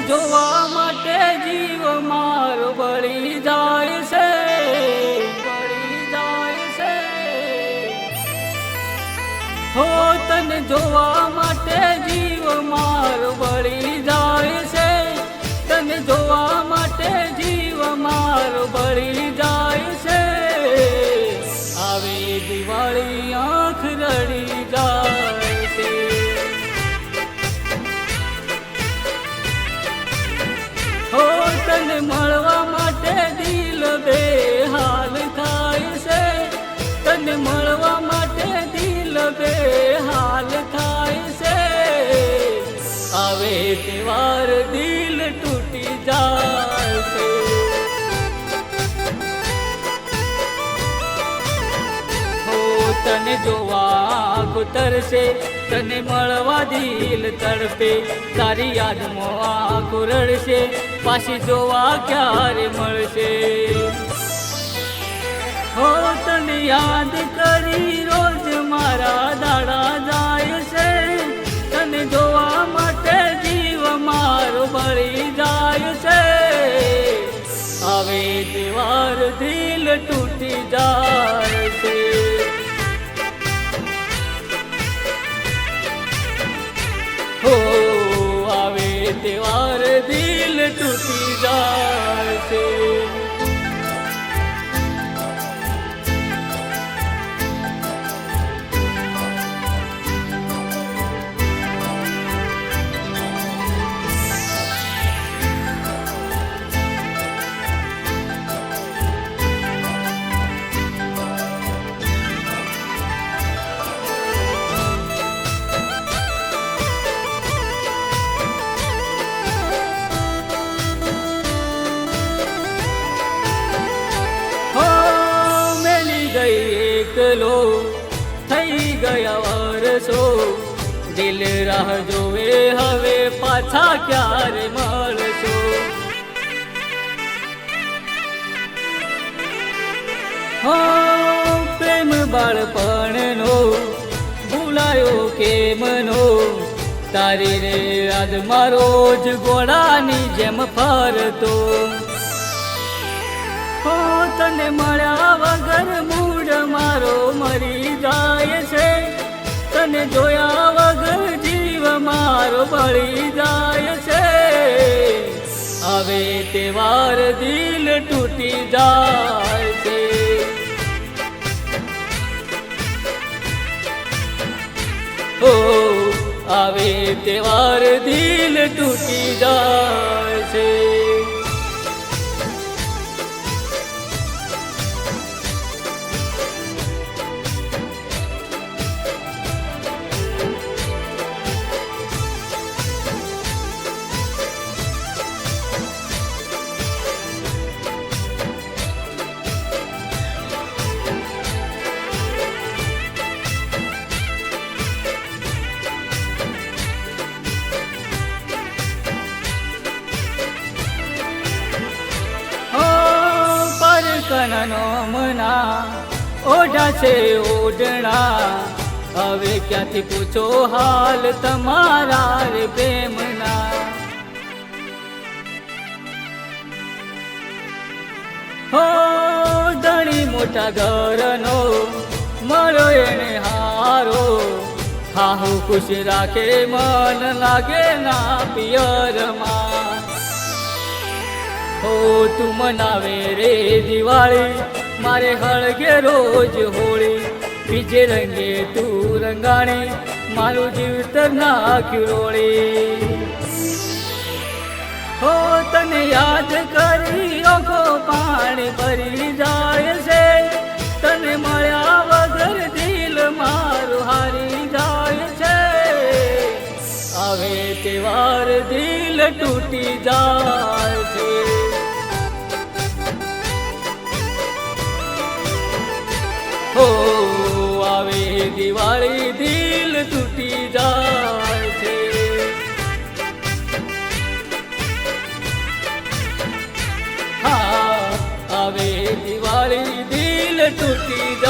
જોવા માટે જીવ મારો બળી જાય છે, બળી જાય છે. હો તને જોવા માટે જીવ મારો બળી જાય છે, તને જોવા માટે જીવ મારો બળી જાય છે. આવી દિવાળી આંખ રડી જાય છે. હો તને મળવા માટે દિલ બેહાલ થાય છે, તને મળવા માટે દિલ બેહાલ થાય છે. આવે તહેવાર દિલ તૂટી જાય છે. હો તને જોવા તરસે, તને મળવા દિલ તડપે, તારી યાદમાં આંખો રડશે, પાછી જોવા ક્યારે મળશે. હો તને યાદ કરી રોજ મારા દાડા જાય છે, તને જોવા માટે જીવ મારો બળી જાય છે. આવે તહેવાર દિલ તૂટી જાય છે. હો આવે તહેવાર દિલ તૂટી જાય છે. એકલો થઈ ગયા વર્ષો, દિલ રાહ જોવે હવે પાછા ક્યારે મળશો. હો પ્રેમ બાળપણનો ભૂલાયો કેમનો, તારી રે યાદમાં રોજ ઘોડાની જેમ ફરતો. હો તને મળ્યા વગર મૂડ મારો મરી જાય છે, તને જોયા વગર જીવ મારો બળી જાય છે. હવે તહેવાર દિલ તૂટી જાય છે. હો હવે તહેવાર દિલ તૂટી જાય છે. કનનો મના ઓઢા છે ઓઢણા, હવે ક્યાંથી પૂછો હાલ તમારા રે પ્રેમના. હો ધણી મોટા ઘરનો મળો એને હારો, હાહુ ખુશ રાખે મન લાગે ના પિયરમાં. હો તું મનાવે રે દિવાળી, મારે હળગે રોજ હોળી, બીજે રંગે તું રંગાણી, મારું જીવતર નાખ્યું રોળી. હો તને યાદ કરી ઓખો પાણી ભરી જાય છે, તને મળ્યા વગર દિલ મારું હારી જાય છે. હવે તહેવાર દિલ તૂટી જાય છે. હો આવે દિવાળી દિલ તૂટી જાય છે. હા આવે દિવાળી દિલ તૂટી જાય.